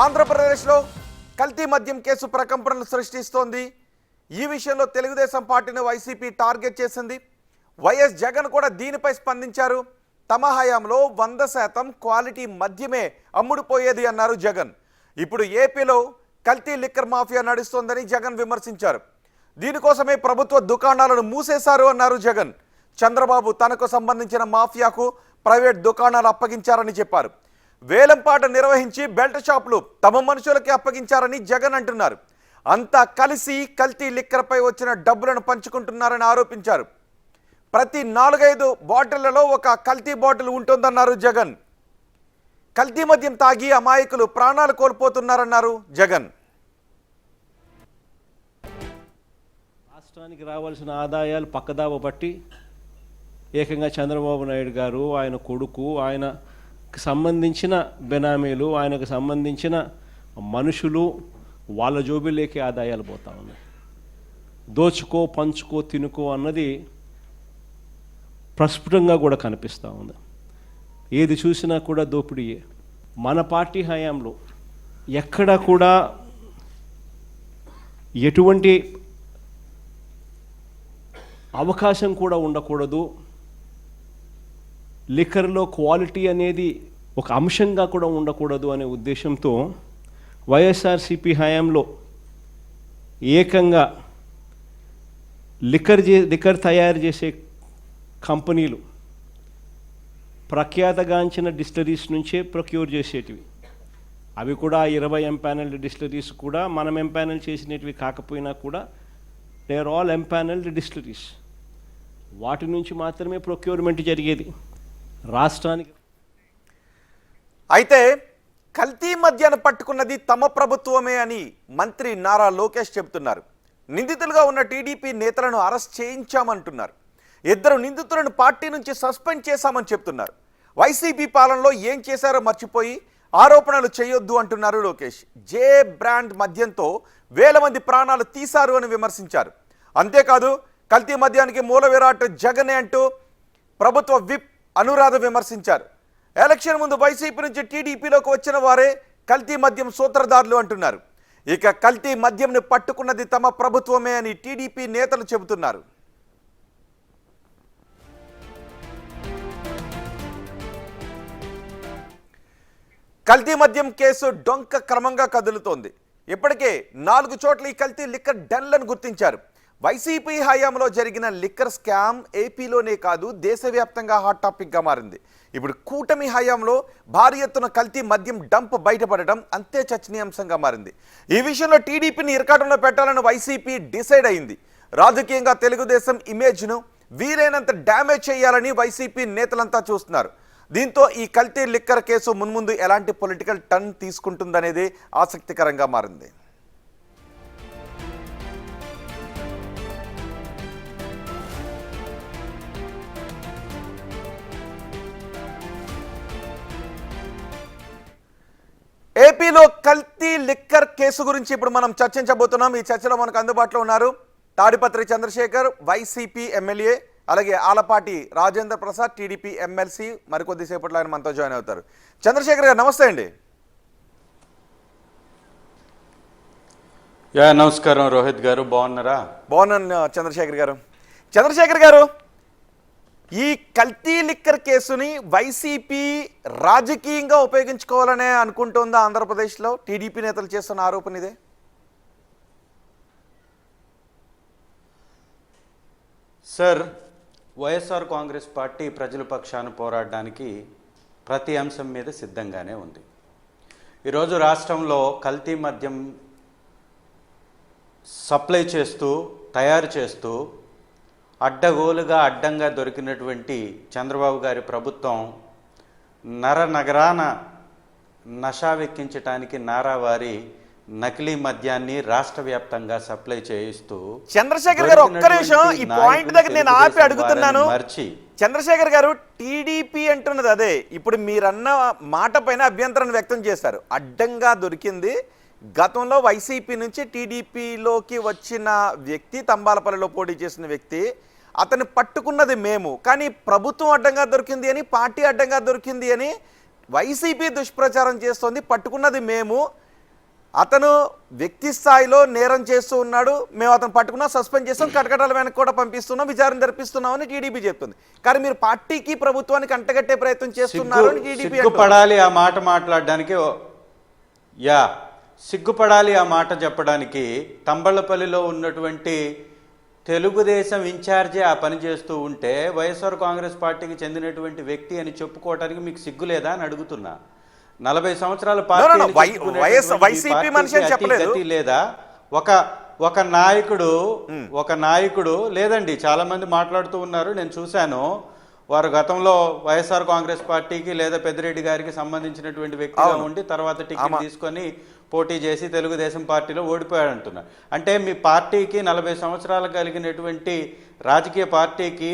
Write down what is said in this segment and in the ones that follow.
ఆంధ్రప్రదేశ్లో కల్తీ మద్యం కేసు ప్రకంపనలు సృష్టిస్తోంది. ఈ విషయంలో తెలుగుదేశం పార్టీని వైసీపీ టార్గెట్ చేసింది. వైఎస్ జగన్ కూడా దీనిపై స్పందించారు. తమ హయాంలో 100% క్వాలిటీ మద్యమే అమ్ముడుపోయేది అన్నారు జగన్. ఇప్పుడు ఏపీలో కల్తీ లిక్కర్ మాఫియా నడుస్తోందని జగన్ విమర్శించారు. దీనికోసమే ప్రభుత్వ దుకాణాలను మూసేశారు అన్నారు జగన్. చంద్రబాబు తనకు సంబంధించిన మాఫియాకు ప్రైవేట్ దుకాణాలు అప్పగించారని చెప్పారు. వేలంపాట నిర్వహించి బెల్ట్ షాపులు తమ మనుషులకి అప్పగించారని జగన్ అంటున్నారు. అంతా కలిసి కల్తీ లిక్కర్పై వచ్చిన డబ్బులను పంచుకుంటున్నారని ఆరోపించారు. ప్రతి 4-5 బాటిళ్లలో ఒక కల్తీ బాటిల్ ఉంటుందన్నారు జగన్. కల్తీ మద్యం తాగి అమాయకులు ప్రాణాలు కోల్పోతున్నారన్నారు జగన్. రాష్ట్రానికి రావాల్సిన ఆదాయాలు పక్కదావ పట్టి ఏకంగా చంద్రబాబు నాయుడు గారు, ఆయన కొడుకు, ఆయనకు సంబంధించిన బెనామీలు, ఆయనకు సంబంధించిన మనుషులు వాళ్ళ జోబిలోకి ఆదాయాలు పోతా ఉన్నాయి. దోచుకో, పంచుకో, తినుకో అన్నది ప్రస్ఫుటంగా కూడా కనిపిస్తూ ఉంది. ఏది చూసినా కూడా దోపిడీయే. మన పార్టీ హయాంలో ఎక్కడా కూడా ఎటువంటి అవకాశం కూడా ఉండకూడదు, లిక్కర్లో క్వాలిటీ అనేది ఒక అంశంగా కూడా ఉండకూడదు అనే ఉద్దేశంతో వైఎస్ఆర్సీపీ హయాంలో ఏకంగా లిక్కర్ తయారు చేసే కంపెనీలు ప్రఖ్యాతగాంచిన డిస్టిలరీస్ నుంచే ప్రొక్యూర్ చేసేటివి. అవి కూడా 20 ఎంపానల్డ్ డిస్టిలరీస్ కూడా మనం ఎంపానల్ చేసినవి కాకపోయినా కూడా they are all empanelled distilleries. వాటి నుంచి మాత్రమే ప్రొక్యూర్మెంట్ జరిగేది రాష్ట్రానికి. అయితే కల్తీ మద్యాన్ని పట్టుకున్నది తమ ప్రభుత్వమే అని మంత్రి నారా లోకేష్ చెబుతున్నారు. నిందితులుగా ఉన్న టీడీపీ నేతలను అరెస్ట్ చేయించామంటున్నారు. 2 నిందితులను పార్టీ నుంచి సస్పెండ్ చేశామని చెప్తున్నారు. వైసీపీ పాలనలో ఏం చేశారో మర్చిపోయి ఆరోపణలు చేయొద్దు అంటున్నారు లోకేష్. జే బ్రాండ్ మద్యంతో వేల మంది ప్రాణాలు తీశారు అని విమర్శించారు. అంతేకాదు కల్తీ మద్యానికి మూల విరాట్ జగనే అంటూ ప్రభుత్వ విప్ అనురాధ విమర్శించారు. ఎలక్షన్ ముందు వైసీపీ నుంచి టీడీపీలోకి వచ్చిన వారే కల్తీ మద్యం సూత్రధారులు అంటున్నారు. ఇక కల్తీ మద్యంని పట్టుకున్నది తమ ప్రభుత్వమే అని టీడీపీ నేతలు చెబుతున్నారు. కల్తీ మద్యం కేసు డొంక క్రమంగా కదులుతోంది. ఇప్పటికే 4 చోట్ల ఈ కల్తీ లిక్కర్ డెన్లను గుర్తించారు. వైసీపీ హయాంలో జరిగిన లిక్కర్ స్కామ్ ఏపీలోనే కాదు దేశవ్యాప్తంగా హాట్ టాపిక్గా మారింది. ఇప్పుడు కూటమి హయాంలో భారీ ఎత్తున కల్తీ మద్యం డంప్ బయటపడడం అంతే చర్చనీయాంశంగా మారింది. ఈ విషయంలో టీడీపీని ఇరకాటంలో పెట్టాలని వైసీపీ డిసైడ్ అయింది. రాజకీయంగా తెలుగుదేశం ఇమేజ్ను వీలైనంత డ్యామేజ్ చేయాలని వైసీపీ నేతలంతా చూస్తున్నారు. దీంతో ఈ కల్తీ లిక్కర్ కేసు మున్ముందు ఎలాంటి పొలిటికల్ టర్న్ తీసుకుంటుందనేది ఆసక్తికరంగా మారింది. ఏపీలో కల్తీ లిక్కర్ కేసు గురించి ఇప్పుడు మనం చర్చించబోతున్నాం. ఈ చర్చలో మనకు అందుబాటులో ఉన్నారు తాడిపత్రి చంద్రశేఖర్, వైసీపీ ఎమ్మెల్యే, అలాగే ఆలపాటి రాజేంద్ర ప్రసాద్, టీడీపీ ఎమ్మెల్సీ. మరికొద్దిసేపట్లో ఆయన మనతో జాయిన్ అవుతారు. చంద్రశేఖర్ గారు నమస్తే అండి. నమస్కారం రోహిత్ గారు, బాగున్నారా? బాగున్నాను చంద్రశేఖర్ గారు. చంద్రశేఖర్ గారు, ఈ కల్తీ లిక్కర్ కేసుని వైసీపీ రాజకీయంగా ఉపయోగించుకోవాలనే అనుకుంటుందా ఆంధ్రప్రదేశ్లో? టీడీపీ నేతలు చేస్తున్న ఆరోపణ ఇదే. సార్, వైఎస్ఆర్ కాంగ్రెస్ పార్టీ ప్రజల పక్షాన పోరాడడానికి ప్రతి అంశం మీద సిద్ధంగానే ఉంది. ఈరోజు రాష్ట్రంలో కల్తీ మద్యం సప్లై చేస్తూ, తయారు చేస్తూ అడ్డంగా దొరికినటువంటి చంద్రబాబు గారి ప్రభుత్వం నగరాన నషా వెక్కించడానికి నారావారి నకిలీ మద్యాన్ని రాష్ట్ర వ్యాప్తంగా సప్లై చేయిస్తూ. చంద్రశేఖర్ గారు ఒక్క నిమిషం ఈ పాయింట్ దగ్గర నేను ఆపి అడుగుతున్నాను. చంద్రశేఖర్ గారు, టీడీపీ అంటున్నది అదే. ఇప్పుడు మీరన్న మాట పైన అభ్యంతరాన్ని వ్యక్తం చేశారు. అడ్డంగా దొరికింది. గతంలో వైసీపీ నుంచి టీడీపీలోకి వచ్చిన వ్యక్తి, తంబాలపల్లిలో పోటీ చేసిన వ్యక్తి, అతన్ని పట్టుకున్నది మేము. కానీ ప్రభుత్వం అడ్డంగా దొరికింది అని, పార్టీ అడ్డంగా దొరికింది అని వైసీపీ దుష్ప్రచారం చేస్తోంది. పట్టుకున్నది మేము, అతను వ్యక్తి స్థాయిలో నేరం చేస్తూ ఉన్నాడు, మేము అతను పట్టుకున్నా సస్పెండ్ చేస్తాం, కటకటాల వెనక్కి కూడా పంపిస్తున్నాం, విచారణ జరిపిస్తున్నామని టీడీపీ చెప్తుంది. కానీ మీరు పార్టీకి ప్రభుత్వానికి అంటగట్టే ప్రయత్నం చేస్తున్నారు అని టీడీపీ సిగ్గుపడాలి ఆ మాట మాట్లాడడానికి. యా, సిగ్గుపడాలి ఆ మాట చెప్పడానికి. తంబళ్ళపల్లిలో ఉన్నటువంటి తెలుగుదేశం ఇన్ఛార్జే ఆ పని చేస్తూ ఉంటే వైఎస్ఆర్ కాంగ్రెస్ పార్టీకి చెందినటువంటి వ్యక్తి అని చెప్పుకోవడానికి మీకు సిగ్గు లేదా అని అడుగుతున్నా. 40 సంవత్సరాల వైసీపీ మనిషి అని చెప్పలేదు లేదా? ఒక నాయకుడు లేదండి, చాలా మంది మాట్లాడుతూ ఉన్నారు, నేను చూశాను. వారు గతంలో వైఎస్ఆర్ కాంగ్రెస్ పార్టీకి లేదా పెద్దిరెడ్డి గారికి సంబంధించినటువంటి వ్యక్తిగా ఉండి తర్వాత టికెట్ తీసుకొని పోటీ చేసి తెలుగుదేశం పార్టీలో ఓడిపోయాడు అంటున్నారు. అంటే మీ పార్టీకి 40 సంవత్సరాలు కలిగినటువంటి రాజకీయ పార్టీకి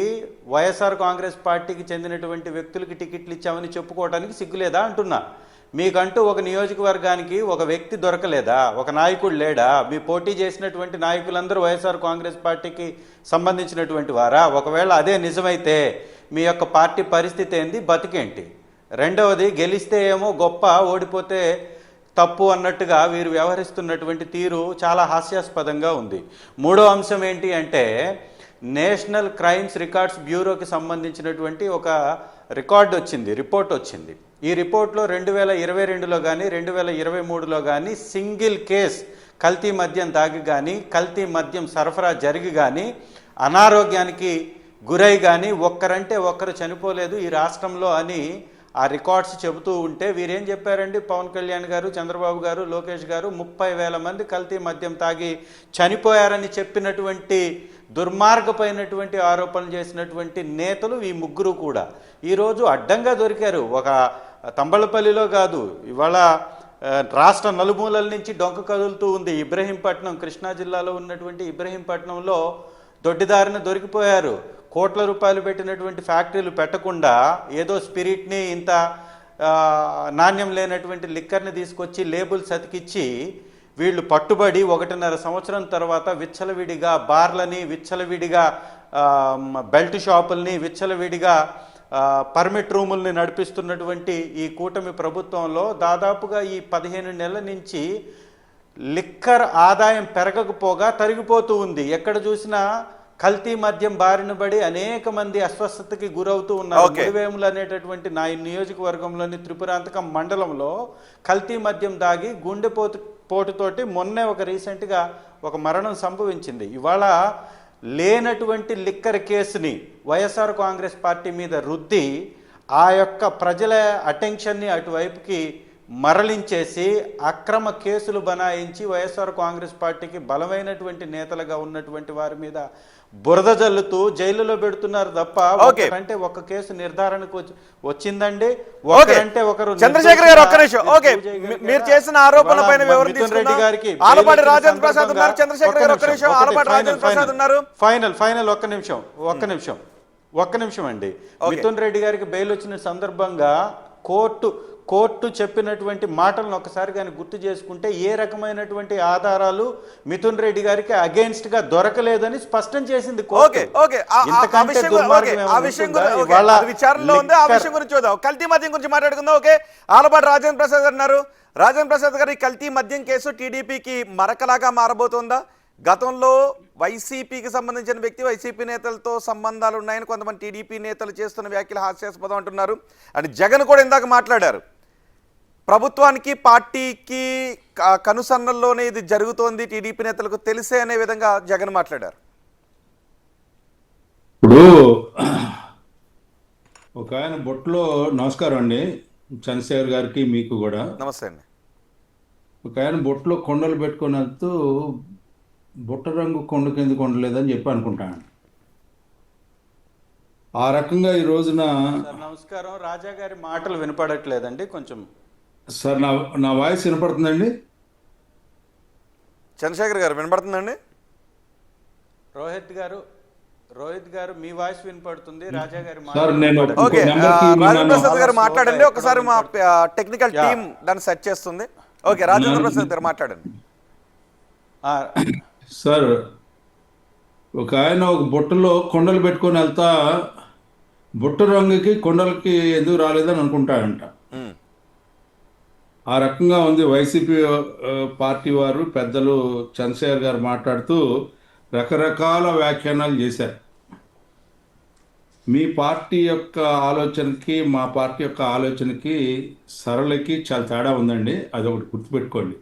వైఎస్ఆర్ కాంగ్రెస్ పార్టీకి చెందినటువంటి వ్యక్తులకి టికెట్లు ఇచ్చామని చెప్పుకోవడానికి సిగ్గులేదా అంటున్నా. మీకంటూ ఒక నియోజకవర్గానికి ఒక వ్యక్తి దొరకలేదా? ఒక నాయకుడు లేడా? మీ పోటీ చేసినటువంటి నాయకులందరూ వైఎస్ఆర్ కాంగ్రెస్ పార్టీకి సంబంధించినటువంటి వారా? ఒకవేళ అదే నిజమైతే మీ యొక్క పార్టీ పరిస్థితి ఏంది, బతికేంటి? రెండవది, గెలిస్తే ఏమో గొప్ప, ఓడిపోతే తప్పు అన్నట్టుగా వీరు వ్యవహరిస్తున్నటువంటి తీరు చాలా హాస్యాస్పదంగా ఉంది. మూడో అంశం ఏంటి అంటే, నేషనల్ క్రైమ్స్ రికార్డ్స్ బ్యూరోకి సంబంధించినటువంటి ఒక రిపోర్ట్ వచ్చింది. ఈ రిపోర్ట్లో 2022లో కానీ 2023లో కానీ సింగిల్ కేస్ కల్తీ మద్యం తాగి కానీ కల్తీ మద్యం సరఫరా జరిగి కానీ అనారోగ్యానికి గురై కానీ ఒక్కరంటే ఒక్కరు చనిపోలేదు ఈ రాష్ట్రంలో అని ఆ రికార్డ్స్ చెబుతూ ఉంటే వీరేం చెప్పారండి? పవన్ కళ్యాణ్ గారు, చంద్రబాబు గారు, లోకేష్ గారు 30,000 మంది కల్తీ మద్యం తాగి చనిపోయారని చెప్పినటువంటి దుర్మార్గపైనటువంటి ఆరోపణలు చేసినటువంటి నేతలు ఈ ముగ్గురు కూడా ఈరోజు అడ్డంగా దొరికారు. ఒక తంబళ్ళపల్లిలో కాదు, ఇవాళ రాష్ట్ర నలుమూలల నుంచి డొంక కదులుతూ ఉంది. ఇబ్రహీంపట్నం, కృష్ణా జిల్లాలో ఉన్నటువంటి ఇబ్రహీంపట్నంలో దొడ్డిదారిన దొరికిపోయారు. కోట్ల రూపాయలు పెట్టినటువంటి ఫ్యాక్టరీలు పెట్టకుండా ఏదో స్పిరిట్ని, ఇంత నాణ్యం లేనటువంటి లిక్కర్ని తీసుకొచ్చి లేబుల్స్ అతికిచ్చి వీళ్ళు పట్టుబడి 1.5 సంవత్సరం తర్వాత విచ్చలవిడిగా బార్లని, విచ్చలవిడిగా బెల్ట్ షాపుల్ని, విచ్చలవిడిగా పర్మిట్ రూముల్ని నడిపిస్తున్నటువంటి ఈ కూటమి ప్రభుత్వంలో దాదాపుగా ఈ 15 నెలల నుంచి లిక్కర్ ఆదాయం పెరగకపోగా తరిగిపోతూ ఉంది. ఎక్కడ చూసినా కల్తీ మద్యం బారిన పడి అనేక మంది అస్వస్థతకి గురవుతూ ఉన్నారు. ముడివేములు అనేటటువంటి నా నియోజకవర్గంలోని త్రిపురాంతకం మండలంలో కల్తీ మద్యం దాగి గుండెపోటుతోటి మొన్నే రీసెంట్గా ఒక మరణం సంభవించింది. ఇవాళ లేనటువంటి లిక్కర్ కేసుని వైఎస్ఆర్ కాంగ్రెస్ పార్టీ మీద రుద్ది ఆ యొక్క ప్రజల అటెన్షన్ని అటువైపుకి మరలించేసి అక్రమ కేసులు బనాయించి వైఎస్ఆర్ కాంగ్రెస్ పార్టీకి బలమైనటువంటి నేతలుగా ఉన్నటువంటి వారి మీద బురద జల్లుతూ జైలులో పెడుతున్నారు తప్ప ఒకరంటే ఒక కేసు నిర్ధారణకు వచ్చిందండి. ఒకరంటే ఒకరు. చంద్రశేఖర్ గారు ఒక్క నిమిషం. ఓకే, మీరు చేసిన ఆరోపణ పైన వివరణ రెడ్డి గారికి ఆలపాటి రాజేంద్ర ప్రసాద్ ఉన్నారు. చంద్రశేఖర్ గారు ఒక్క నిమిషం. ఆలపాటి రాజేంద్ర ప్రసాద్ ఉన్నారు. ఫైనల్ ఒక్క నిమిషం అండి. మిథున్ రెడ్డి గారికి బెయిల్ వచ్చిన సందర్భంగా కోర్టు చెప్పినటువంటి మాటలను ఒకసారి కానీ గుర్తు చేసుకుంటే ఏ రకమైనటువంటి ఆధారాలు మిథున్ రెడ్డి గారికి అగేన్స్ట్ గా దొరకలేదని స్పష్టం చేసింది కోర్టు. కల్తీ మద్యం గురించి మాట్లాడుకుందాం. ఓకే, ఆలపాటి రాజేంద్ర ప్రసాద్ అన్నారు. రాజేంద్ర ప్రసాద్ గారు, కల్తీ మద్యం కేసు టీడీపీకి మరకలాగా మారబోతోందా? గతంలో వైసీపీకి సంబంధించిన వ్యక్తి వైసీపీ నేతలతో సంబంధాలు ఉన్నాయని కొంతమంది టీడీపీ నేతలు చేస్తున్న వ్యాఖ్యలు హాస్యాస్పదం అంటున్నారు. అని జగన్ కూడా ఇందాక మాట్లాడారు. ప్రభుత్వానికి పార్టీకి కనుసన్నల్లోనే ఇది జరుగుతోంది, టీడీపీ నేతలకు తెలిసే అనే విధంగా జగన్ మాట్లాడారు. ఇప్పుడు ఒక ఆయన బొట్టులో, నమస్కారం అండి చంద్రశేఖర్ గారికి, మీకు కూడా నమస్తే అండి. ఒక ఆయన బొట్టులో కొండలు పెట్టుకుని వెళ్తూ బుట్ట రంగు కొండకు ఎందుకు ఉండలేదని చెప్పి అనుకుంటాను. ఆ రకంగా ఈ రోజున. నమస్కారం, రాజా గారి మాటలు వినపడట్లేదండి కొంచెం. సార్ నా వాయిస్ వినపడుతుందండి? చంద్రశేఖర్ గారు వినపడుతుందండి? రోహిత్ గారు మీ వాయిస్ వినపడుతుంది, రాజా గారి రాజేంద్ర ప్రసాద్ గారు మాట్లాడండి ఒకసారి. మా టెక్నికల్ టీం దాన్ని సెట్ చేస్తుంది. ఓకే, రాజేంద్ర ప్రసాద్ గారు మాట్లాడండి. సార్, ఒక ఆయన ఒక బుట్టలో కొండలు పెట్టుకొని వెళ్తా బుట్ట రంగుకి కొండలకి ఎందుకు రాలేదని అనుకుంటాడంట. ఆ రకంగా ఉంది. వైసీపీ పార్టీ వారు పెద్దలు చంద్రశేఖర్ గారు మాట్లాడుతూ రకరకాల వ్యాఖ్యానాలు చేశారు. మీ పార్టీ యొక్క ఆలోచనకి మా పార్టీ యొక్క ఆలోచనకి సరళకి చాలా తేడా ఉందండి. అదొకటి గుర్తుపెట్టుకోండి.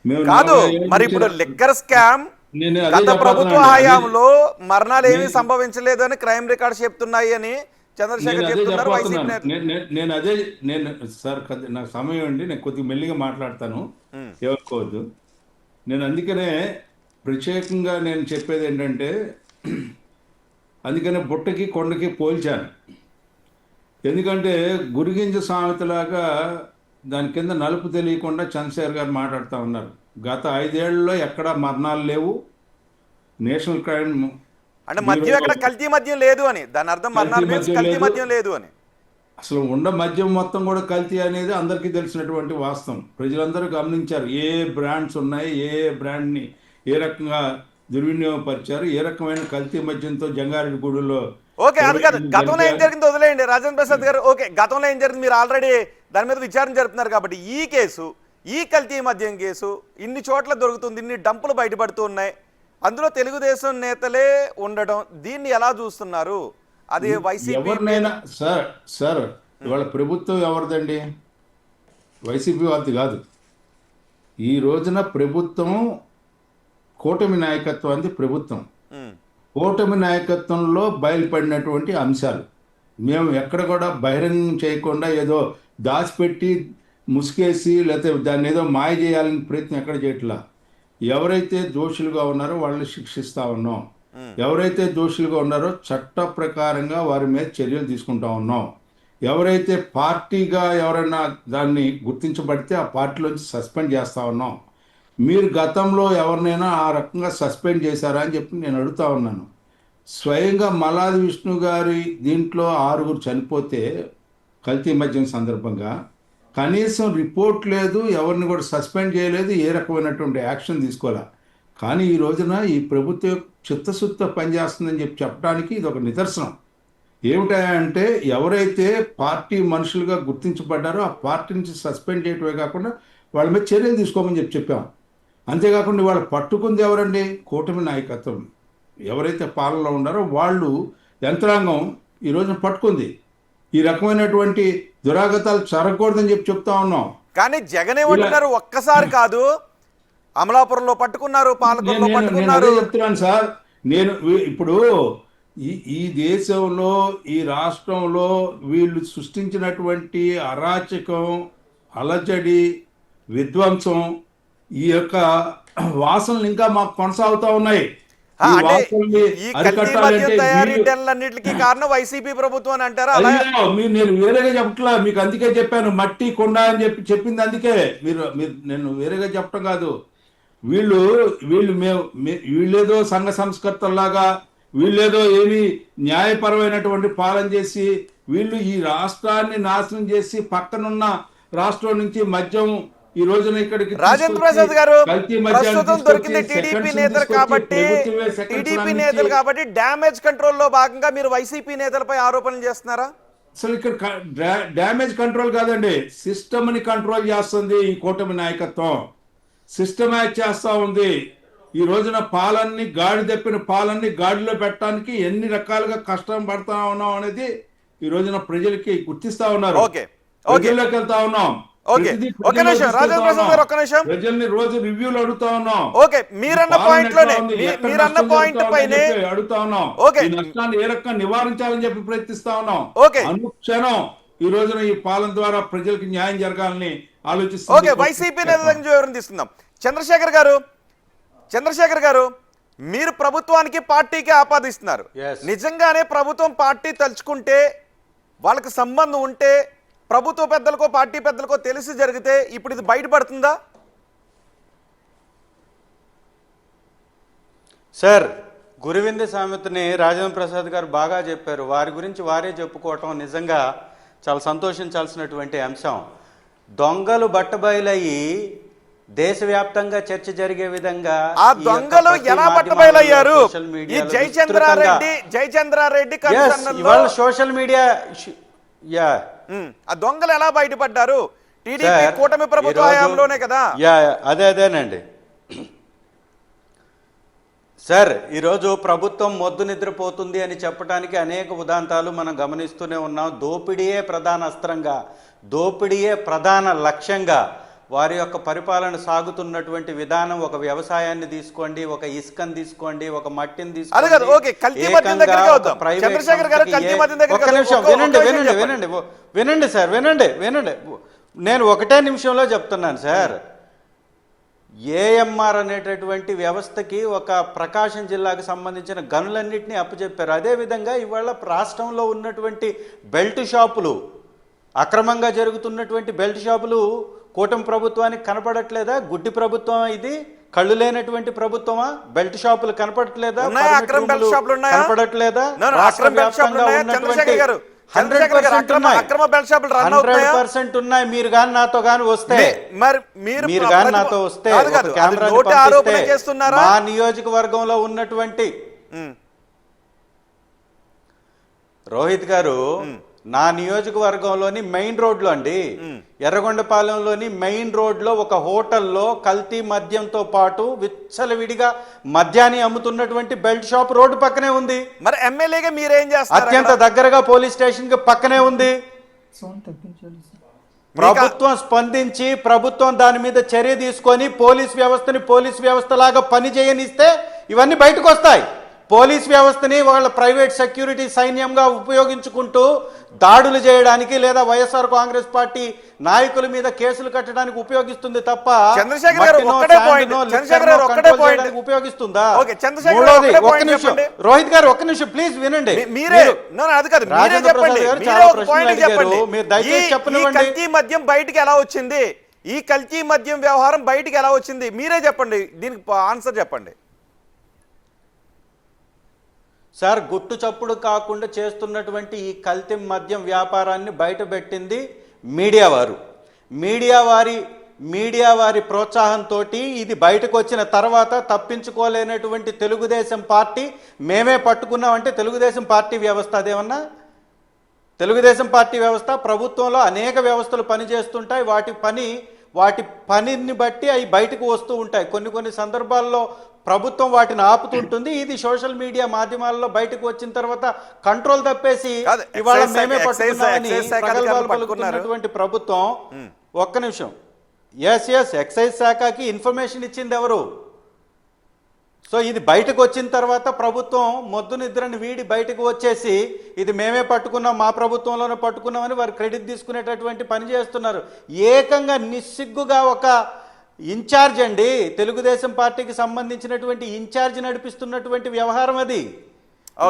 మేము కాదు 40 ఏళ్ళ మరి నుంచి ఇప్పుడు లిక్కర్ స్కామ్ నేను అదే గత ప్రభుత్వ చెప్పబోతున్నాను. హయాంలో మరణాలు ఏమీ నేను- సంభవించలేదు అని క్రైమ్ రికార్డ్స్ చెప్తున్నాయి అని నేను చంద్రశేఖర్ అదే చెప్తున్నారు. వైసీపీ చెప్పబోతున్నాను. నేతలు. నేను సార్ నాకు సమయం అండి, నేను కొద్దిగా మెల్లిగా మాట్లాడతాను, ఏమనుకోవద్దు. నేను అందుకనే ప్రత్యేకంగా నేను చెప్పేది ఏంటంటే, అందుకనే బుట్టకి కొండకి పోల్చాను. ఎందుకంటే గురిగింజ సామెతలాగా దాని కింద నలుపు తెలియకుండా చంద్రశేఖర్ గారు మాట్లాడుతూ ఉన్నారు. గత 5 ఏళ్లలో ఎక్కడా మరణాలు లేవు. నేషనల్ క్రైమ్ అంటే మద్యం ఎక్కడ కల్తీ మద్యం లేదు అని దాని అర్థం మరణాలు మీన్స్ మద్యం కల్తీ లేదు. మద్యం లేదు అని. అసలు ఉండ మద్యం మొత్తం కూడా కల్తీ అనేది అందరికీ తెలిసినటువంటి వాస్తవం. ప్రజలందరూ గమనించారు ఏ బ్రాండ్స్ ఉన్నాయి, ఏ బ్రాండ్ని ఏ రకంగా దుర్వినియోగపరిచారు, ఏ రకమైన కల్తీ మద్యంతో జంగారెడ్డి గూడులో. ఓకే అది కాదు, గతంలో ఏం జరిగిందో వదిలేయండి రాజేంద్ర ప్రసాద్ గారు. ఓకే గతంలో ఏం జరిగింది మీరు ఆల్రెడీ దాని మీద విచారణ జరుపుతున్నారు కాబట్టి ఈ కేసు, ఈ కల్తీ మద్యం కేసు ఇన్ని చోట్ల దొరుకుతుంది, ఇన్ని డంపులు బయటపడుతూ ఉన్నాయి, అందులో తెలుగుదేశం నేతలే ఉండడం, దీన్ని ఎలా చూస్తున్నారు? అది వైసీపీ ఎవరినైనా సార్ ఇవాళ ప్రభుత్వం ఎవరిదండి? వైసీపీ వారిది కాదు. ఈ రోజున ప్రభుత్వం కూటమి నాయకత్వానికి ప్రభుత్వం. కూటమి నాయకత్వంలో బయలుపడినటువంటి అంశాలు మేము ఎక్కడ కూడా బహిరంగం చేయకుండా ఏదో దాచిపెట్టి ముసుకేసి లేకపోతే దాన్ని ఏదో మాయ చేయాలని ప్రయత్నం ఎక్కడ చేయట్లా. ఎవరైతే దోషులుగా ఉన్నారో వాళ్ళని శిక్షిస్తూ ఉన్నాం. ఎవరైతే దోషులుగా ఉన్నారో చట్ట ప్రకారంగా వారి మీద చర్యలు తీసుకుంటా ఉన్నాం. ఎవరైతే పార్టీగా ఎవరైనా దాన్ని గుర్తించబడితే ఆ పార్టీలోంచి సస్పెండ్ చేస్తూ ఉన్నాం. మీరు గతంలో ఎవరినైనా ఆ రకంగా సస్పెండ్ చేశారా అని చెప్పి నేను అడుగుతా ఉన్నాను. స్వయంగా మల్లాది విష్ణు గారి దీంట్లో 6 చనిపోతే కల్తీ మద్యం సందర్భంగా కనీసం రిపోర్ట్ లేదు, ఎవరిని కూడా సస్పెండ్ చేయలేదు, ఏ రకమైనటువంటి యాక్షన్ తీసుకోవాలా. కానీ ఈ రోజున ఈ ప్రభుత్వం చిత్తశుద్ధితో పనిచేస్తుందని చెప్పి చెప్పడానికి ఇది ఒక నిదర్శనం. ఏమిటంటే ఎవరైతే పార్టీ మనుషులుగా గుర్తించబడ్డారో ఆ పార్టీ నుంచి సస్పెండ్ చేయటమే కాకుండా వాళ్ళ మీద చర్యలు తీసుకోమని చెప్పాం. అంతేకాకుండా వాళ్ళు పట్టుకుంది ఎవరండి? కూటమి నాయకత్వం. ఎవరైతే పాలనలో ఉన్నారో వాళ్ళు యంత్రాంగం ఈ రోజున పట్టుకుంది. ఈ రకమైనటువంటి దురాగతాలు జరగకూడదని చెప్పి చెప్తా ఉన్నాం. కానీ జగన్ ఏమంటున్నారు, ఒక్కసారి కాదు అమలాపురంలో పట్టుకున్నారు, పాలకొల్లో నేను పట్టుకున్నారు. అదే చెప్తున్నాను సార్. నేను ఇప్పుడు ఈ దేశంలో ఈ రాష్ట్రంలో వీళ్ళు సృష్టించినటువంటి అరాచకం, అలజడి, విధ్వంసం, ఈ యొక్క వాసనలు ఇంకా మాకు కొనసాగుతూ ఉన్నాయి. ఈ అంటే వాసనల్ని ఈ కల్తీ మద్యం అరికట్టాలంటే తయారీ మీరు- డెన్లన్నిటికీ కారణం వైసీపీ ప్రభుత్వం అని అంటారా? అలా అయ్యో నేను వేరేగా చెప్పట్లా, మీకు అందుకే చెప్పాను మట్టి కొండ అని చెప్పింది అందుకే. నేను వేరేగా చెప్పడం కాదు. వీళ్ళేదో సంఘ సంస్కర్తల్లాగా వీళ్ళేదో ఏమి న్యాయపరమైనటువంటి పాలన చేసి వీళ్ళు ఈ రాష్ట్రాన్ని నాశనం చేసి పక్కనున్న రాష్ట్రం నుంచి మద్యం ఈ రోజున ఇక్కడికి రాజేంద్ర ప్రసాద్ గారు కల్తీ మద్యాన్ని ప్రస్తుతం తీసుకొచ్చి దొరికింది seconds టీడీపీ ని నేతలు తీసుకొచ్చి కాబట్టి ప్రభుత్వమే seconds టీడీపీ లను నేతలు ఇచ్చి- కాబట్టి డ్యామేజ్ కంట్రోల్లో భాగంగా మీరు వైసీపీ నేతలపై ఆరోపణలు చేస్తున్నారా? అసలు ఇక్కడ డ్యామేజ్ కంట్రోల్ కాదండి, సిస్టమ్ని కంట్రోల్ చేస్తుంది ఈ కూటమి నాయకత్వం. సిస్టమైజ్ చేస్తూ ఉంది. ఈ రోజున పాలన్ని గాడి తప్పిన పాలన్ని గాడిలో పెట్టడానికి ఎన్ని రకాలుగా కష్టం పడతా ఉన్నాం అనేది ఈ రోజున ప్రజలకి గుర్తిస్తా ఉన్నారు. ఓకే. ప్రజల్లోకి వెళ్తా ఉన్నాం. ఓకే. ప్రతిదీ ఒక్క నిమిషం, ప్రజల్లోకి రాజేంద్ర తీసుకెళ్తా ప్రసాద్ గారు ఒక్క ఉన్నాం. నిమిషం. ప్రజల్ని రోజు రివ్యూలు అడుగుతా ఉన్నాం. ఓకే, మీరన్న పాలన పాయింట్ ఎట్లా లోనే ఉంది, ఎక్కడ మీరన్న నష్టం పాయింట్ జరుగుతా ఉందని పైనే చెప్పి అడుగుతా ఉన్నాం. ఓకే. ఈ నష్టాన్ని ఏ రకంగా నివారించాలని చెప్పి ప్రయత్నిస్తా ఉన్నాం. ఓకే. అనుక్షణం ఈ రోజున ఈ పాలన ద్వారా ప్రజలకు న్యాయం జరగాలని ఆలోచిస్తూ ఓకే, వైసీపీ నేతల నుంచి వివరణ తీసుకుందాం. చంద్రశేఖర్ గారు మీరు ప్రభుత్వానికి పార్టీకి ఆపాదిస్తున్నారు. Yes. నిజంగానే ప్రభుత్వం పార్టీ తలుచుకుంటే వాళ్ళకి సంబంధం ఉంటే ప్రభుత్వ పెద్దలకో పార్టీ పెద్దలకో తెలిసి జరిగితే ఇప్పుడు ఇది బయటపడుతుందా? సార్, గురువింద సామెతని రాజేంద్ర ప్రసాద్ గారు బాగా చెప్పారు. వారి గురించి వారే చెప్పుకోవటం నిజంగా చాలా సంతోషించాల్సినటువంటి అంశం. దొంగలు బట్టబయలయ్యి దేశవ్యాప్తంగా చర్చ జరిగే విధంగా ఆ దొంగలు ఎలా బట్టబయలయ్యారు? ఈ జయచంద్రారెడ్డి కమిషన్లో ఇవాళ సోషల్ మీడియా ఆ దొంగలు ఎలా బయటపడ్డారు? టీడీపీ సార్, కూటమి ప్రభుత్వ ఈరోజు- హయాంలోనే కదా. అదేనండి సార్, ఈరోజు ప్రభుత్వం మొద్దు నిద్రపోతుంది అని చెప్పడానికి అనేక ఉదాంతాలు మనం గమనిస్తూనే ఉన్నాం. దోపిడీయే ప్రధాన అస్త్రంగా, దోపిడీయే ప్రధాన లక్ష్యంగా వారి యొక్క పరిపాలన సాగుతున్నటువంటి విధానం. ఒక వ్యవసాయాన్ని తీసుకోండి, ఒక ఇసుకని తీసుకోండి, ఒక మట్టిని అది కాదు, ఓకే, కల్తీ మద్యం దగ్గరికి వద్దాం. చంద్రశేఖర్ గారు, కల్తీ మద్యం దగ్గరికి ఒక్క నిమిషం వద్దాం. వినండి ఒక్క వినండి విషయం వినండి వినండి సార్, వినండి వినండి. నేను ఒకటే నిమిషంలో చెప్తున్నాను సార్. ఏఎంఆర్ అనేటటువంటి వ్యవస్థకి ఒక ప్రకాశం జిల్లాకు సంబంధించిన గనులన్నింటినీ అప్పచెప్పారు. అదేవిధంగా ఇవాళ రాష్ట్రంలో ఉన్నటువంటి బెల్ట్ షాపులు, అక్రమంగా జరుగుతున్నటువంటి బెల్ట్ షాపులు కూటమి ప్రభుత్వానికి కనపడట్లేదా? గుడ్డి ప్రభుత్వం ఇది? కళ్ళు లేనటువంటి ప్రభుత్వమా? బెల్ట్ షాపులు కనపడట్లేదా? ఉన్నాయా? అక్రమ బెల్ట్ షాపులు ఉన్నాయా? కనపడట్లేదా? No, no, రాష్ట్ర అక్రమ బెల్ట్ షాపులు వ్యాప్తంగా ఉన్నాయా? ఉన్నటువంటి చంద్రశేఖర్ గారు, చంద్రశేఖర్ గారు, అక్రమ బెల్ట్ షాపులు రన్ అవుతున్నాయా? 100% ఉన్నాయి. మీరు కానీ నాతో కానీ వస్తే, మరి మీరు కానీ నాతో వస్తే కాదు, కాదు, ఒక కెమెరాని అది నోటి ఆరోపణ పంపిస్తే చేస్తున్నారా? మా నియోజకవర్గంలో ఉన్నటువంటి రోహిత్ గారు, నా నియోజకవర్గంలోని మెయిన్ రోడ్లో అండి, ఎర్రగొండపాలెంలోని మెయిన్ రోడ్లో ఒక హోటల్లో కల్తీ మద్యంతో పాటు విచ్చలవిడిగా మద్యాన్ని అమ్ముతున్నటువంటి బెల్ట్ షాప్ రోడ్డు పక్కనే ఉంది. మరి ఎమ్మెల్యేగా మీరేం చేస్తారు? అత్యంత దగ్గరగా పోలీస్ స్టేషన్ కి పక్కనే ఉంది. ప్రభుత్వం స్పందించి ప్రభుత్వం దాని మీద చర్య తీసుకొని పోలీస్ వ్యవస్థని పోలీస్ వ్యవస్థ లాగా పని చేయనిస్తే ఇవన్నీ బయటకు వస్తాయి. పోలీస్ వ్యవస్థని వాళ్ళ ప్రైవేట్ సెక్యూరిటీ సైన్యంగా ఉపయోగించుకుంటూ దాడులు చేయడానికి లేదా వైఎస్ఆర్ కాంగ్రెస్ పార్టీ నాయకుల మీద కేసులు కట్టడానికి ఉపయోగిస్తుంది తప్ప ఉపయోగిస్తుందా? రోహిత్ గారు ఒక్క నిమిషం ప్లీజ్ వినండి. కల్తీ మద్యం బయటికి ఎలా వచ్చింది? ఈ కల్తీ మద్యం వ్యవహారం బయటికి ఎలా వచ్చింది? మీరే చెప్పండి, దీనికి ఆన్సర్ చెప్పండి సార్. గుట్టు చప్పుడు కాకుండా చేస్తున్నటువంటి ఈ కల్తీ మద్యం వ్యాపారాన్ని బయటపెట్టింది మీడియా వారు. మీడియా వారి ప్రోత్సాహంతో ఇది బయటకు వచ్చిన తర్వాత తప్పించుకోలేనటువంటి తెలుగుదేశం పార్టీ మేమే పట్టుకున్నామంటే తెలుగుదేశం పార్టీ వ్యవస్థ అదేమన్నా? తెలుగుదేశం పార్టీ వ్యవస్థ ప్రభుత్వంలో అనేక వ్యవస్థలు పనిచేస్తుంటాయి. వాటి పనిని బట్టి అవి బయటకు వస్తూ ఉంటాయి. కొన్ని సందర్భాల్లో ప్రభుత్వం వాటిని ఆపుతుంటుంది. ఇది సోషల్ మీడియా మాధ్యమాల్లో బయటకు వచ్చిన తర్వాత కంట్రోల్ తప్పేసి ఇవాళ మేమే పట్టుకున్నామని ప్రగల్భాలు పలుకుతున్నటువంటి ప్రభుత్వం. ఒక్క నిమిషం, ఎక్సైజ్ శాఖకి ఇన్ఫర్మేషన్ ఇచ్చింది ఎవరు? సో ఇది బయటకు వచ్చిన తర్వాత ప్రభుత్వం మొద్దు నిద్రని వీడి బయటకు వచ్చేసి ఇది మేమే పట్టుకున్నాం, మా ప్రభుత్వంలోనే పట్టుకున్నామని వారు క్రెడిట్ తీసుకునేటటువంటి పని చేస్తున్నారు. ఏకంగా నిస్సిగ్గుగా ఒక ఇన్ఛార్జ్ అండి, తెలుగుదేశం పార్టీకి సంబంధించినటువంటి ఇన్ఛార్జ్ నడిపిస్తున్నటువంటి వ్యవహారం అది.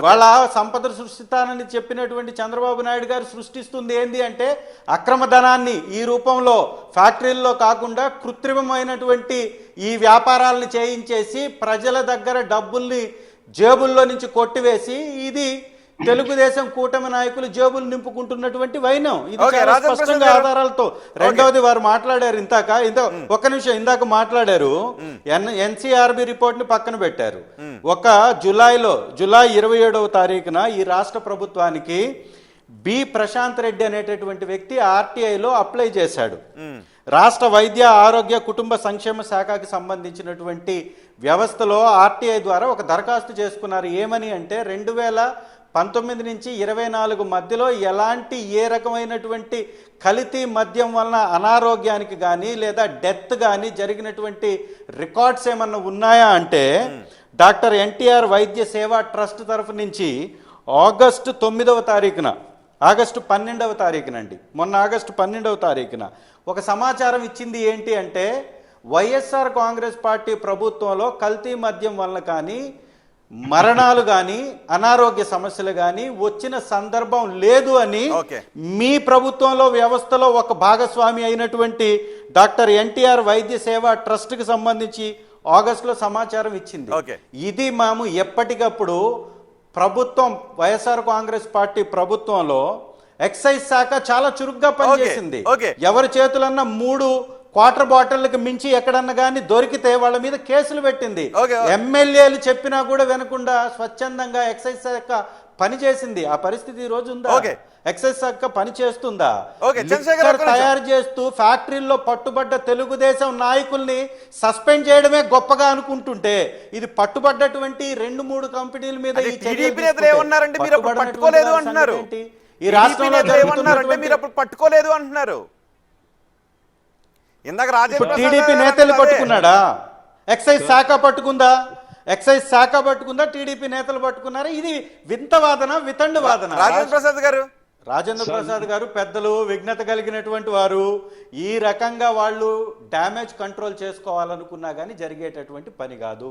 వాళ్ళ సంపద సృష్టిస్తానని చెప్పినటువంటి చంద్రబాబు నాయుడు గారు సృష్టిస్తుంది ఏంది అంటే అక్రమ ధనాన్ని ఈ రూపంలో ఫ్యాక్టరీల్లో కాకుండా కృత్రిమమైనటువంటి ఈ వ్యాపారాలను చేయించేసి ప్రజల దగ్గర డబ్బుల్ని జేబుల్లో నుంచి కొట్టివేసి ఇది తెలుగుదేశం కూటమి నాయకులు జేబులు నింపుకుంటున్నటువంటి వైనం. ఇది చాలా స్పష్టంగా ఆధారాలతో. రెండవది వారు మాట్లాడారు ఒక్క నిమిషం, ఇందాక మాట్లాడారు ఎన్సీఆర్బి రిపోర్ట్ ని పక్కన పెట్టారు. జూలై 27వ తారీఖున ఈ రాష్ట్ర ప్రభుత్వానికి బి ప్రశాంత్ రెడ్డి అనేటటువంటి వ్యక్తి ఆర్టీఐలో అప్లై చేశాడు. రాష్ట్ర వైద్య ఆరోగ్య కుటుంబ సంక్షేమ శాఖకి సంబంధించినటువంటి వ్యవస్థలో ఆర్టీఐ ద్వారా ఒక దరఖాస్తు చేసుకున్నారు. ఏమని అంటే 2019 నుంచి 24 మధ్యలో ఏ రకమైనటువంటి కల్తీ మద్యం వలన అనారోగ్యానికి కానీ లేదా డెత్ కానీ జరిగినటువంటి రికార్డ్స్ ఏమన్నా ఉన్నాయా అంటే డాక్టర్ ఎన్టీఆర్ వైద్య సేవా ట్రస్ట్ తరఫు నుంచి ఆగస్టు 12వ తారీఖునండి, మొన్న ఆగస్టు 12వ తారీఖున ఒక సమాచారం ఇచ్చింది. ఏంటి అంటే వైఎస్ఆర్ కాంగ్రెస్ పార్టీ ప్రభుత్వంలో కల్తీ మద్యం వలన కానీ మరణాలు కానీ అనారోగ్య సమస్యలు కానీ వచ్చిన సందర్భం లేదు అని మీ ప్రభుత్వంలో వ్యవస్థలో ఒక భాగస్వామి అయినటువంటి డాక్టర్ ఎన్టీఆర్ వైద్య సేవా ట్రస్ట్కి సంబంధించి ఆగస్టులో సమాచారం ఇచ్చింది. ఇది మేము ఎప్పటికప్పుడు ప్రభుత్వం వైఎస్ఆర్ కాంగ్రెస్ పార్టీ ప్రభుత్వంలో ఎక్సైజ్ శాఖ చాలా చురుగ్గా పనిచేసింది. ఎవరి చేతులన్నా 3 క్వార్టర్ బాటిళ్లకు మించి ఎక్కడన్నా కానీ దొరికితే వాళ్ళ మీద కేసులు పెట్టింది. ఎమ్మెల్యేలు చెప్పినా కూడా వినకుండా స్వచ్ఛందంగా ఎక్సైజ్ శాఖ పనిచేసింది. ఆ పరిస్థితి ఈ రోజు ఉందా? ఎక్సైజ్ శాఖ పని చేస్తుందా? ఓకే, చంద్రశేఖర్ లిక్కర్ ఒక్క నిమిషం. తయారు చేస్తూ ఫ్యాక్టరీల్లో పట్టుబడ్డ తెలుగుదేశం నాయకుల్ని సస్పెండ్ చేయడమే గొప్పగా అనుకుంటుంటే, ఇది పట్టుబడ్డటువంటి 2-3 కంపెనీల మీద అది ఈ చర్యలు టీడీపీ నేతలు తీసుకుంటే ఏమన్నారంటే మీరు అప్పుడు పట్టుబడినటువంటి పట్టుకోలేదు వారి అంటున్నారు. సంగతి ఏంటి? ఈ రాష్ట్రంలో టీడీపీ నేతలు ఏమన్నారంటే జరుగుతున్నటువంటి మీరు అప్పుడు పట్టుకోలేదు అంటున్నారు. ఇందాక రాజేంద్ర ఇప్పుడు ప్రసాద్ టీడీపీ గారు నేతలు అన్నది అదే. పట్టుకున్నాడా? ఎక్సైజ్ శాఖ పట్టుకుందా? ఎక్సైజ్ శాఖ పట్టుకుందా? టీడీపీ నేతలు పట్టుకున్నారా? ఇది వింత వాదన, వితండు వాదన. రాజేంద్ర ప్రసాద్ గారు రాజేంద్ర ప్రసాద్ గారు పెద్దలు, విఘ్నత కలిగినటువంటి వారు. ఈ రకంగా వాళ్ళు డ్యామేజ్ కంట్రోల్ చేసుకోవాలనుకున్నా గానీ జరిగేటటువంటి పని కాదు.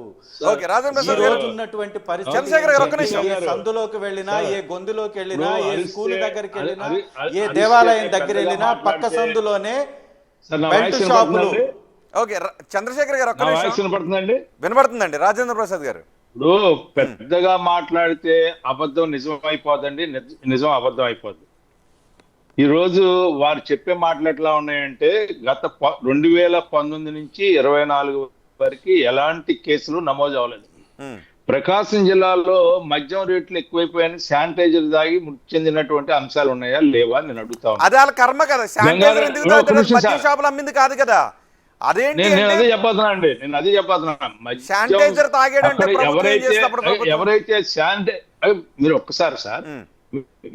ఓకే, రాజేంద్ర ఈ ప్రసాద్ రోజు గారు ఉన్నటువంటి చంద్రశేఖర్ గారు ఒక్క పరిస్థితి, నిమిషం. ఏ సందులోకి వెళ్ళినా, ఏ గొంతులోకి వెళ్ళినా, ఏ అరిస్తే- స్కూల్ దగ్గరికి వెళ్ళినా, అది- ఏ అరిస్తే దేవాలయం దగ్గర పెద్దగా వెళ్ళినా పక్క మాట్లాడితే- సందులోనే సార్, నా బెల్ట్ వాయిస్ షాపులు. వినపడుతుందండి? ఓకే, చంద్రశేఖర్ గారు ఒక్క నా వాయిస్ నిమిషం. వినపడుతుందండి? వినపడుతుందండి రాజేంద్ర ప్రసాద్ గారు. ఇప్పుడు పెద్దగా మాట్లాడితే అబద్ధం నిజం అయిపోదండి, నిజం అబద్ధం అయిపోద్ది. ఈ రోజు వారు చెప్పే మాటలు ఎట్లా ఉన్నాయంటే, గత 2019 నుంచి 24 వరకు ఎలాంటి కేసులు నమోదు అవ్వలేదు. ఉమ్. ప్రకాశం జిల్లాలో మద్యం రేట్లు ఎక్కువైపోయాయని శానిటైజర్ దాగి మృతి చెందినటువంటి అంశాలు ఉన్నాయా లేవా అని నేను అడుగుతా ఉన్నాను. అది వాళ్ళ కర్మ కదా. శానిటైజర్ ఎందుకు ఒక్క తాగుతారు? నిమిషం మద్యం సార్. షాపులు అమ్మింది కాదు కదా. అదేంటి నేను అంటే అదే చెప్పబోతున్నా అండి, నేను అదే చెప్పబోతున్నా. మద్యం శానిటైజర్ తాగాడంటే అక్కడ ప్రభుత్వం ఏం చేస్తే అప్పుడు ప్రభుత్వం? ఎవరైతే మీరు ఒక్కసారి సార్, ఉమ్.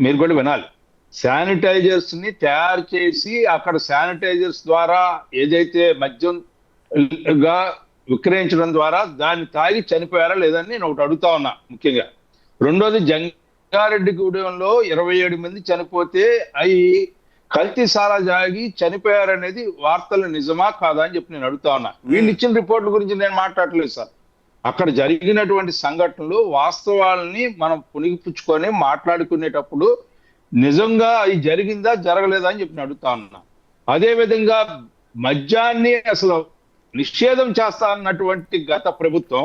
మీరు కూడా వినాలి. శానిటైజర్స్ ని తయారు చేసి అక్కడ శానిటైజర్స్ ద్వారా ఏదైతే మద్యం గా విక్రయించడం ద్వారా దాన్ని తాగి చనిపోయారా లేదని నేను ఒకటి అడుగుతా ఉన్నా ముఖ్యంగా. రెండోది, జంగారెడ్డిగూడెంలో 27 మంది చనిపోతే అవి కల్తీ సారా జాగి చనిపోయారనేది వార్తలు నిజమా కాదా అని చెప్పి నేను అడుగుతా ఉన్నా. వీళ్ళు ఇచ్చిన రిపోర్ట్ల గురించి నేను మాట్లాడలేదు సార్. అక్కడ జరిగినటువంటి సంఘటనలు, వాస్తవాలని మనం పుణిగిపుచ్చుకొని మాట్లాడుకునేటప్పుడు నిజంగా అది జరిగిందా జరగలేదా అని చెప్పి నేను అడుగుతా ఉన్నా. అదే విధంగా మద్యాన్ని అసలు నిషేధం చేస్తా అన్నటువంటి గత ప్రభుత్వం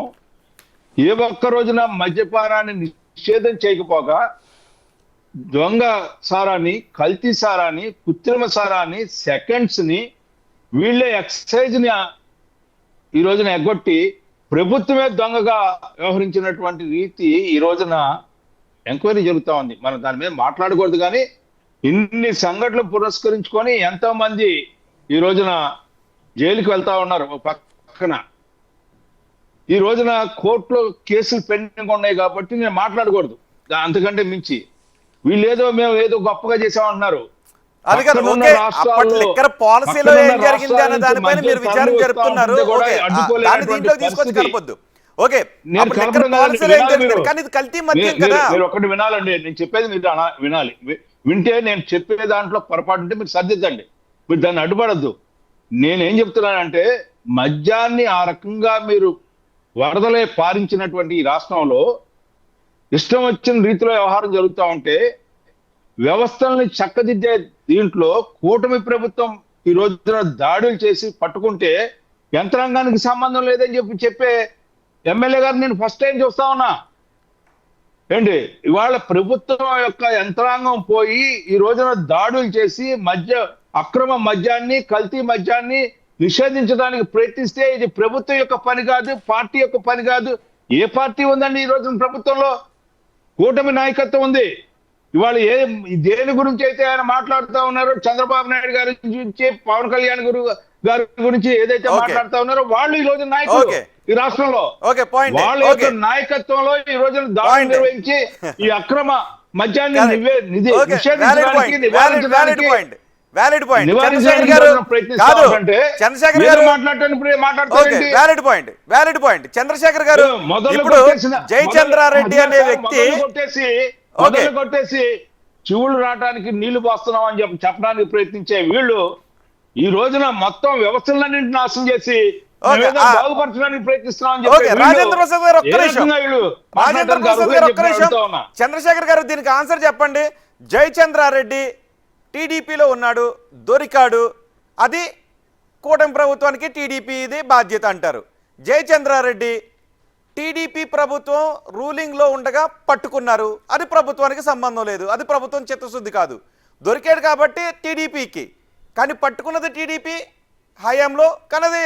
ఏ ఒక్క రోజున మద్యపానాన్ని నిషేధం చేయకపోగా దొంగ సారాన్ని, కల్తీ సారాన్ని, కృత్రిమ సారాన్ని, సెకండ్స్ ని వీళ్ళే ఎక్సైజ్ ని ఈ రోజున ఎగ్గొట్టి ప్రభుత్వమే దొంగగా వ్యవహరించినటువంటి రీతి ఈ రోజున ఎంక్వైరీ జరుగుతా ఉంది. మనం దాని మీద మాట్లాడకూడదు, కానీ ఇన్ని సంఘటనలు పురస్కరించుకొని ఎంతో మంది ఈ రోజున జైలుకి వెళ్తా ఉన్నారు. ఒక పక్కన ఈ రోజున కోర్టులో కేసులు పెండింగ్ ఉన్నాయి కాబట్టి నేను మాట్లాడకూడదు. అంతకంటే మించి వీళ్ళు మేము ఏదో గొప్పగా చేసామంటున్నారు. అది కాదు. ఓకే, అప్పటి లిక్కర్ పాలసీలో ఏం జరిగింది అనే దానిపైన మీరు విచారణ జరుపుతున్నారు. ఓకే, దాన్ని దీంట్లో తీసుకొచ్చి కలపొద్దు. ఓకే, అప్పుడు లిక్కర్ పాలసీలో ఏం జరిగింది, కానీ ఇది కల్తీ మద్యం కదా. మీరు ఒకటి వినాలండి, నేను చెప్పేది మీరు వినాలి. వింటే నేను చెప్పే దాంట్లో పొరపాటు ఉంటే మీరు సర్దిద్దండి, మీరు దాన్ని అడ్డుపడద్దు. నేనేం చెప్తున్నానంటే, మద్యాన్ని ఆ రకంగా మీరు వరదలే పారించినటువంటి ఈ రాష్ట్రంలో ఇష్టం వచ్చిన రీతిలో వ్యవహారం జరుగుతూ ఉంటే, వ్యవస్థల్ని చక్కదిద్దే దీంట్లో కూటమి ప్రభుత్వం ఈ రోజున దాడులు చేసి పట్టుకుంటే యంత్రాంగానికి సంబంధం లేదని చెప్పే ఎమ్మెల్యే గారు నేను ఫస్ట్ టైం చూస్తా ఉన్నా. ఏంటి ఇవాళ ప్రభుత్వం యొక్క యంత్రాంగం పోయి ఈ రోజున దాడులు చేసి అక్రమ మద్యాన్ని, కల్తీ మద్యాన్ని నిషేధించడానికి ప్రయత్నిస్తే ఇది ప్రభుత్వం యొక్క పని కాదు, పార్టీ యొక్క పని కాదు. ఏ పార్టీ ఉందండి ఈ రోజున ప్రభుత్వంలో? కూటమి నాయకత్వం ఉంది. ఇవాళ దేని గురించి అయితే ఆయన మాట్లాడుతూ ఉన్నారో, చంద్రబాబు నాయుడు గారి గురించి, పవన్ కళ్యాణ్ గారి గురించి ఏదైతే మాట్లాడుతూ ఉన్నారో వాళ్ళు ఈ రోజు నాయకులు ఈ రాష్ట్రంలో. వాళ్ళ యొక్క నాయకత్వంలో ఈ రోజున దాడులు నిర్వహించి ఈ అక్రమ మద్యాన్ని నిషేధించడానికి, నివారించడానికి వ్యాలిడ్ పాయింట్ నివారించడానికి చంద్రశేఖర్ గారు మాట్లాడుతారండి. వ్యాలిడ్ పాయింట్ చంద్రశేఖర్ గారు. ఇప్పుడు జయచంద్రారెడ్డి అనే వ్యక్తి కొట్టేసి చెవులు రావడానికి నీళ్లు పోస్తున్నాం అని చెప్పడానికి ప్రయత్నించే వీళ్ళు ఈ రోజున మొత్తం వ్యవస్థలన్నింటినీ నాశనం చేసి బాగుపరచడానికి ప్రయత్నిస్తున్నాం. రాజేంద్ర ప్రసాద్ గారు ఒక్క నిమిషం. రాజేంద్ర ప్రసాద్ గారు ఒక్క నిమిషం. చంద్రశేఖర్ గారు దీనికి ఆన్సర్ చెప్పండి. జయచంద్రారెడ్డి టీడీపీలో ఉన్నాడు, దొరికాడు, అది కూటమి ప్రభుత్వానికి టీడీపీది బాధ్యత అంటారు. జయచంద్రారెడ్డి టీడీపీ ప్రభుత్వం రూలింగ్లో ఉండగా పట్టుకున్నారు, అది ప్రభుత్వానికి సంబంధం లేదు, అది ప్రభుత్వం చిత్తశుద్ధి కాదు. దొరికాడు కాబట్టి టీడీపీకి, కానీ పట్టుకున్నది టీడీపీ హయాంలో, కానీ అది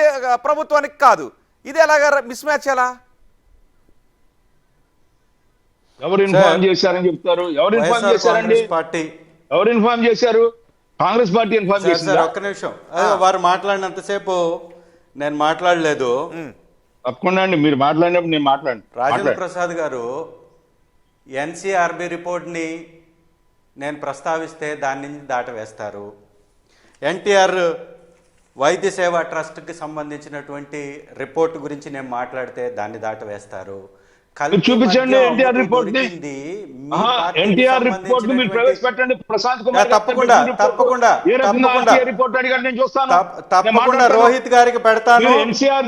ప్రభుత్వానికి కాదు. ఇది ఎలాగ మిస్ మ్యాచ్? ఎలా? ఎవరు ఇన్ఫార్మ్ చేశారని చెప్తారు? ఎవరు ఇన్ఫార్మ్ చేశారండి? పార్టీ ఎవరు ఇన్ఫార్మ్ చేశారు? కాంగ్రెస్ పార్టీ ఇన్ఫార్మ్ సార్ చేసిందా? ఒక్క నిమిషం, వారు మాట్లాడినంతసేపు నేను మాట్లాడలేదు. తప్పకుండా అండి, మీరు మాట్లాడినప్పుడు నేను రాజేంద్ర ప్రసాద్ గారు ఎన్సీఆర్బి రిపోర్ట్ని నేను ప్రస్తావిస్తే దాని నుంచి దాటవేస్తారు. ఎన్టీఆర్ వైద్య సేవా ట్రస్ట్కి సంబంధించినటువంటి రిపోర్ట్ గురించి నేను మాట్లాడితే దాన్ని దాటవేస్తారు. చూపించండి ఎన్టీఆర్ రిపోర్ట్ ని. ఎన్టీఆర్ రిపోర్ట్ ని మీరు ప్రవేశపెట్టండి. ప్రశాంత్ కుమార్ తప్పకుండా రిపోర్ట్ అడిగారు, నేను చూస్తాను. తప్పకుండా రోహిత్ గారికి పెడతాను.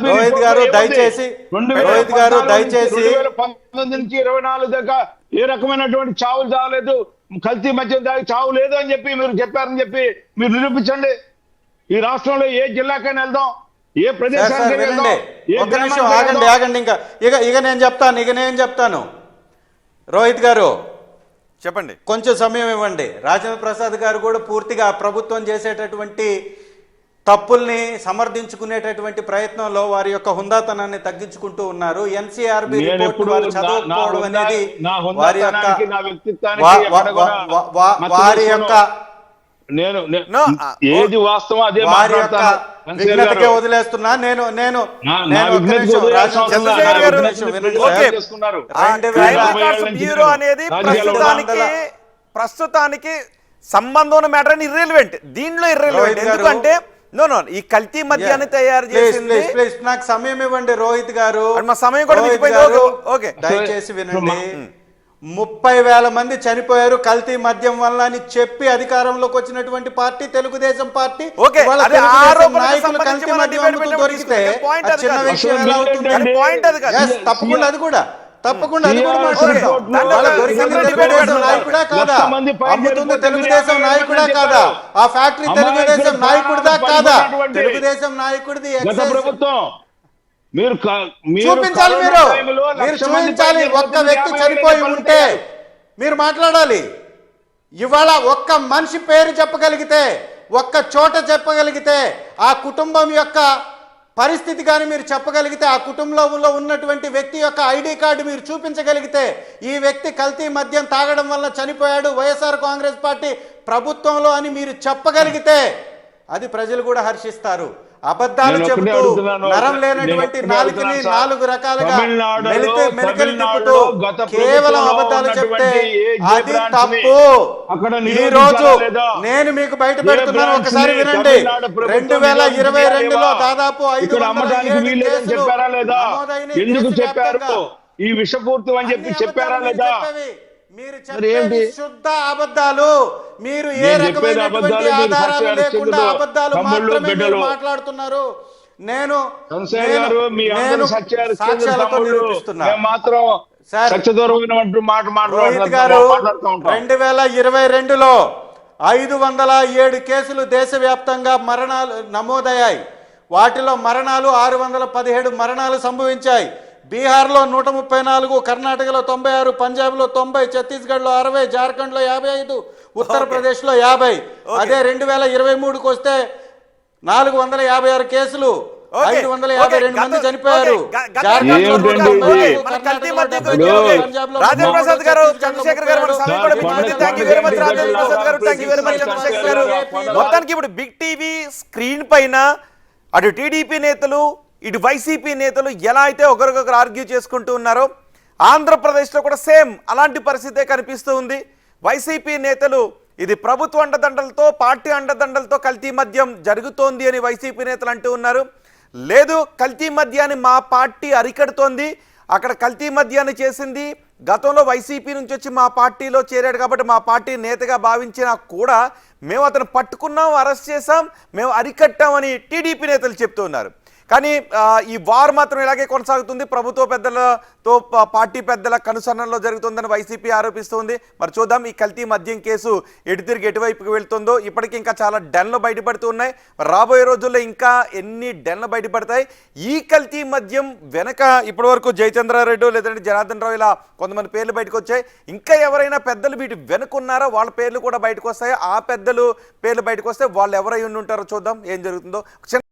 రోహిత్ గారు దయచేసి 2019 నుంచి 24 దాకా ఏ రకమైనటువంటి చావులు చావలేదు, కల్తీ మద్యం దాగి చావు లేదు అని చెప్పి మీరు చెప్పారని చెప్పి మీరు నిరూపించండి. ఈ రాష్ట్రంలో ఏ జిల్లాకైనా వెళ్దాం, ఏ ప్రదేశానికి ఒక్క నిమిషం ఆగండి. ఇంకా ఇక నేను చెప్తాను. రోహిత్ గారు చెప్పండి, కొంచెం సమయం ఇవ్వండి. రాజేంద్ర ప్రసాద్ గారు కూడా పూర్తిగా ప్రభుత్వం చేసేటటువంటి తప్పుల్ని సమర్థించుకునేటటువంటి ప్రయత్నంలో వారి యొక్క హుందాతనాన్ని తగ్గించుకుంటూ ఉన్నారు. ఎన్సీఆర్బి రిపోర్ట్ వారు చదవకపోవడం అనేది వారి యొక్క నేను ఏది వాస్తవం అదే విఘ్నతకే వదిలేస్తున్నా. నేను అనేది ప్రస్తుతానికి సంబంధం ఉన్న మ్యాటర్ అని ఇర్రెలెవెంట్, దీంట్లో ఇర్రెలెవెంట్. ఎందుకంటే ఈ కల్తీ మద్యాన్ని తయారు చేసింది. నాకు సమయం ఇవ్వండి రోహిత్ గారు, మా సమయం కూడా దయచేసి వినండి. 30,000 మంది చనిపోయారు కల్తీ మద్యం వల్ల అని చెప్పి అధికారంలోకి వచ్చినటువంటి పార్టీ తెలుగుదేశం పార్టీ. నాయకులు కల్తీ మద్యం అమ్ముతూ దొరికితే చిన్న విషయం ఎలా అవుతుంది? తప్పకుండా అది కూడా నాయకుడా కాదా? అమ్ముతుంది తెలుగుదేశం నాయకుడా కాదా? ఆ ఫ్యాక్టరీ తెలుగుదేశం నాయకుడిదా కాదా? తెలుగుదేశం నాయకుడిది. ప్రభుత్వం చూపించాలి, మీరు చూపించాలి. ఒక్క వ్యక్తి చనిపోయి ఉంటే మీరు మాట్లాడాలి. ఇవాళ ఒక్క మనిషి పేరు చెప్పగలిగితే, ఒక్క చోట చెప్పగలిగితే, ఆ కుటుంబం యొక్క పరిస్థితి కానీ మీరు చెప్పగలిగితే, ఆ కుటుంబంలో ఉన్నటువంటి వ్యక్తి యొక్క ఐడి కార్డు మీరు చూపించగలిగితే, ఈ వ్యక్తి కల్తీ మద్యం తాగడం వల్ల చనిపోయాడు వైఎస్ఆర్ కాంగ్రెస్ పార్టీ ప్రభుత్వంలో అని మీరు చెప్పగలిగితే అది ప్రజలు కూడా హర్షిస్తారు. అబద్ధాలు చెబుతూ నరం లేనటువంటి నాలుకని 4 రకాలుగా మెలికలు తిప్పుతూ కేవలం అబద్ధాలు చెప్తే అది తప్పు. ఈ రోజు నేను మీకు బయట పెడుతున్నాను, ఒకసారి వినండి. 2022లో దాదాపు 507 కేసులు ఎందుకు చెప్పారు? ఈ విషపూర్తి అని చెప్పి చెప్పారా లేదా? మీరు చెప్పేది శుద్ధ అబద్ధాలు. మీరు ఏ రకమైనటువంటి ఆధారాలు లేకుండా అబద్ధాలు మాత్రమే మీరు మాట్లాడుతున్నారు. నేను సాక్ష్యాలతో నిరూపిస్తున్నా. రోహిత్ గారు 2022లో 507 కేసులు దేశవ్యాప్తంగా మరణాలు నమోదయ్యాయి. వాటిలో మరణాలు 617 మరణాలు సంభవించాయి. బీహార్లో 134, కర్ణాటకలో 96, పంజాబ్లో 90, ఛత్తీస్గఢ్లో 60, జార్ఖండ్లో 55, ఉత్తరప్రదేశ్లో 50. అదే 2023కు వస్తే 456 కేసులు, 552 మంది చనిపోయారు. రాజేంద్ర ప్రసాద్ గారు, చంద్రశేఖర్ గారు, మొత్తానికి ఇప్పుడు బిగ్ టీవీ స్క్రీన్ పైన అటు టీడీపీ నేతలు ఇటు వైసీపీ నేతలు ఎలా అయితే ఒకరికొకరు ఆర్గ్యూ చేసుకుంటూ ఉన్నారో, ఆంధ్రప్రదేశ్లో కూడా సేమ్ అలాంటి పరిస్థితే కనిపిస్తూ ఉంది. వైసీపీ నేతలు ఇది ప్రభుత్వ అండదండలతో, పార్టీ అండదండలతో కల్తీ మద్యం జరుగుతోంది అని వైసీపీ నేతలు అంటూ ఉన్నారు. లేదు, కల్తీ మద్యాన్ని మా పార్టీ అరికడుతోంది, అక్కడ కల్తీ మద్యాన్ని చేసింది గతంలో వైసీపీ నుంచి వచ్చి మా పార్టీలో చేరాడు కాబట్టి మా పార్టీ నేతగా భావించినా కూడా మేము అతను పట్టుకున్నాం, అరెస్ట్ చేసాం, మేము అరికట్టామని టీడీపీ నేతలు చెప్తూ ఉన్నారు. కానీ ఈ వార్ మాత్రం ఇలాగే కొనసాగుతుంది. ప్రభుత్వ పెద్దలతో పార్టీ పెద్దల కనుసరణలో జరుగుతుందని వైసీపీ ఆరోపిస్తుంది. మరి చూద్దాం ఈ కల్తీ మద్యం కేసు ఎటు తిరిగి ఎటువైపుకి వెళ్తుందో. ఇప్పటికీ ఇంకా చాలా డెన్లు బయటపడుతూ ఉన్నాయి. రాబోయే రోజుల్లో ఇంకా ఎన్ని డెన్లు బయటపడతాయి. ఈ కల్తీ మద్యం వెనక ఇప్పటివరకు జయచంద్రారెడ్డి లేదంటే జనార్దన్ రావు ఇలా కొంతమంది పేర్లు బయటకు వచ్చాయి. ఇంకా ఎవరైనా పెద్దలు వీటి వెనుకున్నారో వాళ్ళ పేర్లు కూడా బయటకు వస్తాయి. ఆ పెద్దలు పేర్లు బయటకు వస్తే వాళ్ళు ఎవరై ఉండి ఉంటారో చూద్దాం ఏం జరుగుతుందో.